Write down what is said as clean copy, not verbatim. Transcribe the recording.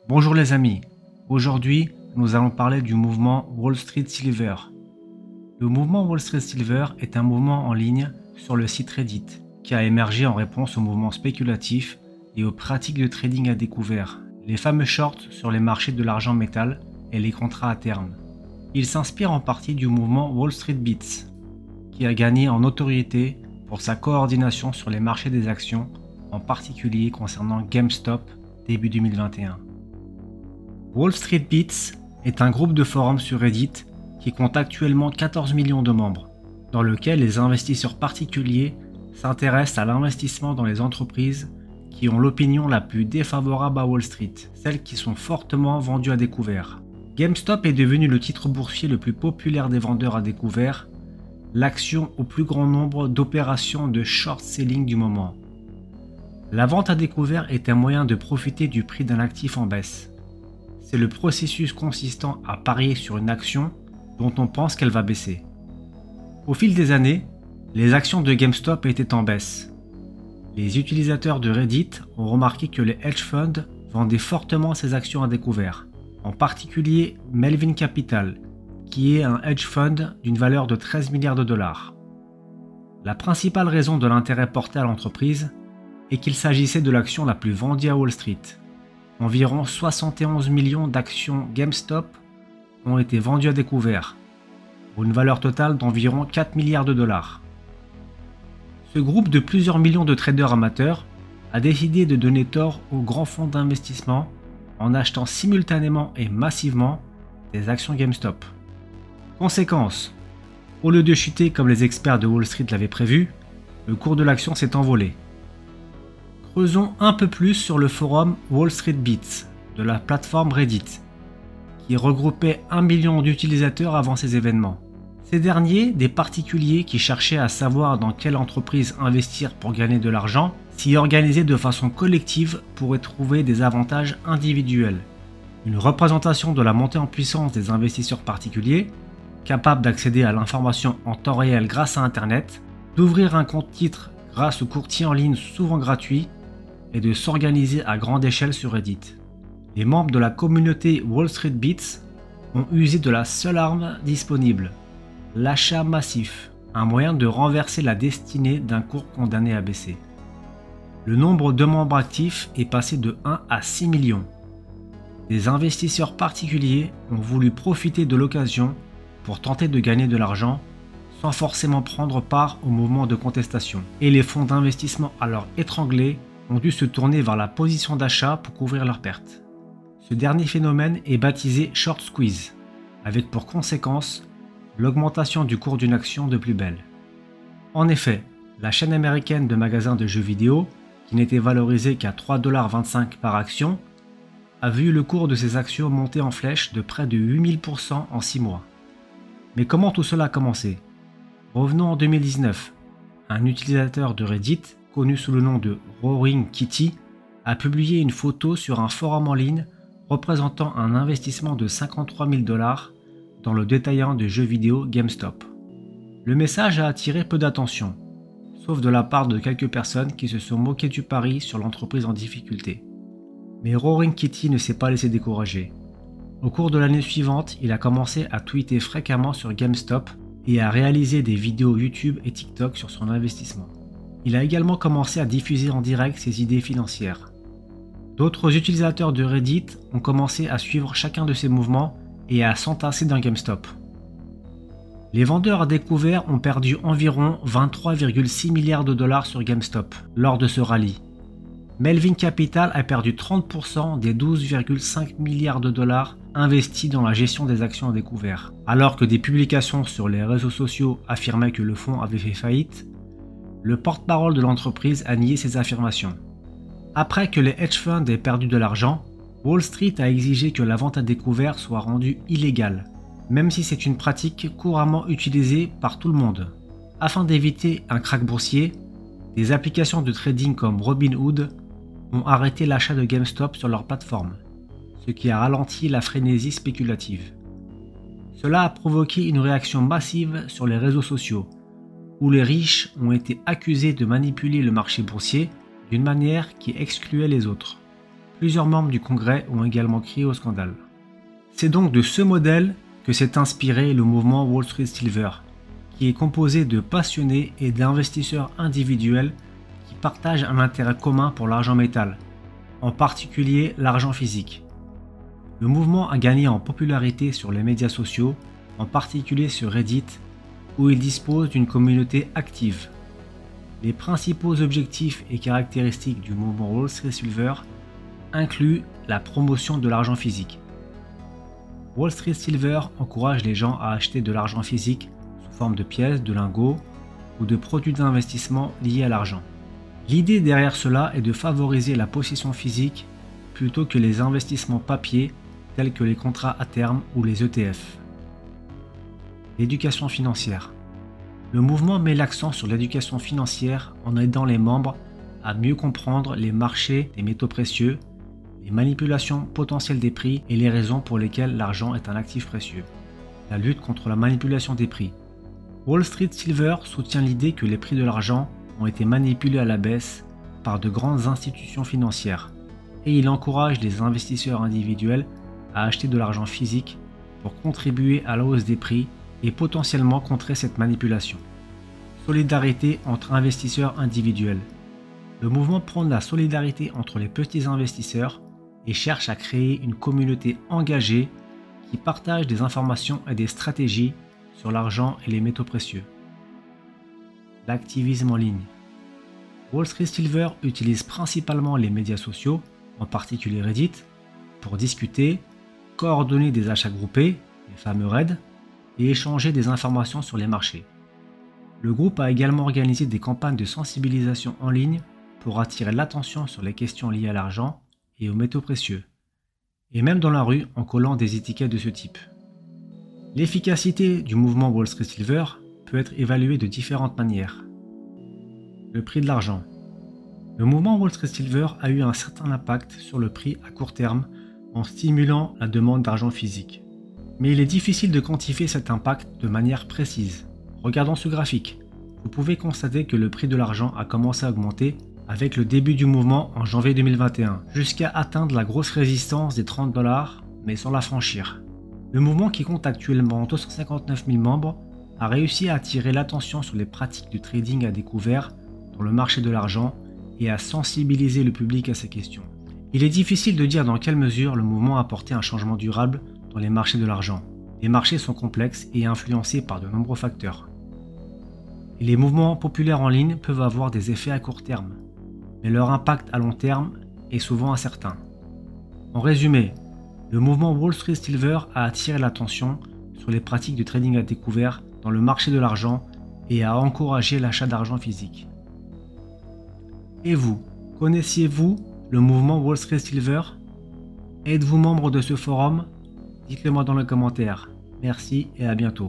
Bonjour les amis, aujourd'hui nous allons parler du mouvement Wall Street Silver. Le mouvement Wall Street Silver est un mouvement en ligne sur le site Reddit qui a émergé en réponse au mouvement spéculatif et aux pratiques de trading à découvert, les fameux shorts sur les marchés de l'argent métal et les contrats à terme. Il s'inspire en partie du mouvement Wall Street Bets, qui a gagné en notoriété pour sa coordination sur les marchés des actions, en particulier concernant GameStop début 2021. Wall Street Bets est un groupe de forums sur Reddit qui compte actuellement 14 millions de membres, dans lequel les investisseurs particuliers s'intéressent à l'investissement dans les entreprises qui ont l'opinion la plus défavorable à Wall Street, celles qui sont fortement vendues à découvert. GameStop est devenu le titre boursier le plus populaire des vendeurs à découvert, l'action au plus grand nombre d'opérations de short selling du moment. La vente à découvert est un moyen de profiter du prix d'un actif en baisse. C'est le processus consistant à parier sur une action dont on pense qu'elle va baisser. Au fil des années, les actions de GameStop étaient en baisse. Les utilisateurs de Reddit ont remarqué que les hedge funds vendaient fortement ces actions à découvert, en particulier Melvin Capital, qui est un hedge fund d'une valeur de 13 milliards de dollars. La principale raison de l'intérêt porté à l'entreprise est qu'il s'agissait de l'action la plus vendue à Wall Street. Environ 71 millions d'actions GameStop ont été vendues à découvert, pour une valeur totale d'environ 4 milliards de dollars. Ce groupe de plusieurs millions de traders amateurs a décidé de donner tort aux grands fonds d'investissement en achetant simultanément et massivement des actions GameStop. Conséquence, au lieu de chuter comme les experts de Wall Street l'avaient prévu, le cours de l'action s'est envolé. Creusons un peu plus sur le forum Wall Street Bets de la plateforme Reddit, qui regroupait 1 million d'utilisateurs avant ces événements. Ces derniers, des particuliers qui cherchaient à savoir dans quelle entreprise investir pour gagner de l'argent, s'y organisaient de façon collective pour y trouver des avantages individuels. Une représentation de la montée en puissance des investisseurs particuliers, capables d'accéder à l'information en temps réel grâce à Internet, d'ouvrir un compte titre grâce aux courtiers en ligne souvent gratuits, et de s'organiser à grande échelle sur Reddit. Les membres de la communauté Wall Street Bets ont usé de la seule arme disponible, l'achat massif, un moyen de renverser la destinée d'un cours condamné à baisser. Le nombre de membres actifs est passé de 1 à 6 millions. Des investisseurs particuliers ont voulu profiter de l'occasion pour tenter de gagner de l'argent sans forcément prendre part au mouvement de contestation. Et les fonds d'investissement alors étranglés ont dû se tourner vers la position d'achat pour couvrir leurs pertes. Ce dernier phénomène est baptisé short squeeze, avec pour conséquence l'augmentation du cours d'une action de plus belle. En effet, la chaîne américaine de magasins de jeux vidéo, qui n'était valorisée qu'à 3,25$ par action, a vu le cours de ses actions monter en flèche de près de 8000% en 6 mois. Mais comment tout cela a commencé? Revenons en 2019. Un utilisateur de Reddit, connu sous le nom de Roaring Kitty, a publié une photo sur un forum en ligne représentant un investissement de 53 000 $ dans le détaillant de jeux vidéo GameStop. Le message a attiré peu d'attention, sauf de la part de quelques personnes qui se sont moquées du pari sur l'entreprise en difficulté. Mais Roaring Kitty ne s'est pas laissé décourager. Au cours de l'année suivante, il a commencé à tweeter fréquemment sur GameStop et à réaliser des vidéos YouTube et TikTok sur son investissement. Il a également commencé à diffuser en direct ses idées financières. D'autres utilisateurs de Reddit ont commencé à suivre chacun de ces mouvements et à s'entasser dans GameStop. Les vendeurs à découvert ont perdu environ 23,6 milliards de dollars sur GameStop lors de ce rallye. Melvin Capital a perdu 30% des 12,5 milliards de dollars investis dans la gestion des actions à découvert, alors que des publications sur les réseaux sociaux affirmaient que le fonds avait fait faillite. Le porte-parole de l'entreprise a nié ces affirmations. Après que les hedge funds aient perdu de l'argent, Wall Street a exigé que la vente à découvert soit rendue illégale, même si c'est une pratique couramment utilisée par tout le monde. Afin d'éviter un krach boursier, des applications de trading comme Robinhood ont arrêté l'achat de GameStop sur leur plateforme, ce qui a ralenti la frénésie spéculative. Cela a provoqué une réaction massive sur les réseaux sociaux, où les riches ont été accusés de manipuler le marché boursier d'une manière qui excluait les autres. Plusieurs membres du Congrès ont également crié au scandale. C'est donc de ce modèle que s'est inspiré le mouvement Wall Street Silver, qui est composé de passionnés et d'investisseurs individuels qui partagent un intérêt commun pour l'argent métal, en particulier l'argent physique. Le mouvement a gagné en popularité sur les médias sociaux, en particulier sur Reddit, où il dispose d'une communauté active. Les principaux objectifs et caractéristiques du mouvement Wall Street Silver incluent la promotion de l'argent physique. Wall Street Silver encourage les gens à acheter de l'argent physique sous forme de pièces, de lingots ou de produits d'investissement liés à l'argent. L'idée derrière cela est de favoriser la possession physique plutôt que les investissements papier tels que les contrats à terme ou les ETF. L'éducation financière. Le mouvement met l'accent sur l'éducation financière en aidant les membres à mieux comprendre les marchés des métaux précieux, les manipulations potentielles des prix et les raisons pour lesquelles l'argent est un actif précieux. La lutte contre la manipulation des prix. Wall Street Silver soutient l'idée que les prix de l'argent ont été manipulés à la baisse par de grandes institutions financières et il encourage les investisseurs individuels à acheter de l'argent physique pour contribuer à la hausse des prix et potentiellement contrer cette manipulation. Solidarité entre investisseurs individuels. Le mouvement prône la solidarité entre les petits investisseurs et cherche à créer une communauté engagée qui partage des informations et des stratégies sur l'argent et les métaux précieux. L'activisme en ligne. Wall Street Silver utilise principalement les médias sociaux, en particulier Reddit, pour discuter, coordonner des achats groupés, les fameux raids, et échanger des informations sur les marchés. Le groupe a également organisé des campagnes de sensibilisation en ligne pour attirer l'attention sur les questions liées à l'argent et aux métaux précieux, et même dans la rue en collant des étiquettes de ce type. L'efficacité du mouvement Wall Street Silver peut être évaluée de différentes manières. Le prix de l'argent. Le mouvement Wall Street Silver a eu un certain impact sur le prix à court terme en stimulant la demande d'argent physique. Mais il est difficile de quantifier cet impact de manière précise. Regardons ce graphique. Vous pouvez constater que le prix de l'argent a commencé à augmenter avec le début du mouvement en janvier 2021, jusqu'à atteindre la grosse résistance des 30 $, mais sans la franchir. Le mouvement, qui compte actuellement 259 000 membres, a réussi à attirer l'attention sur les pratiques du trading à découvert dans le marché de l'argent et à sensibiliser le public à ces questions. Il est difficile de dire dans quelle mesure le mouvement a apporté un changement durable dans les marchés de l'argent. Les marchés sont complexes et influencés par de nombreux facteurs. Et les mouvements populaires en ligne peuvent avoir des effets à court terme, mais leur impact à long terme est souvent incertain. En résumé, le mouvement Wall Street Silver a attiré l'attention sur les pratiques de trading à découvert dans le marché de l'argent et a encouragé l'achat d'argent physique. Et vous, connaissiez-vous le mouvement Wall Street Silver? Êtes-vous membre de ce forum? Dites-le moi dans les commentaires. Merci et à bientôt.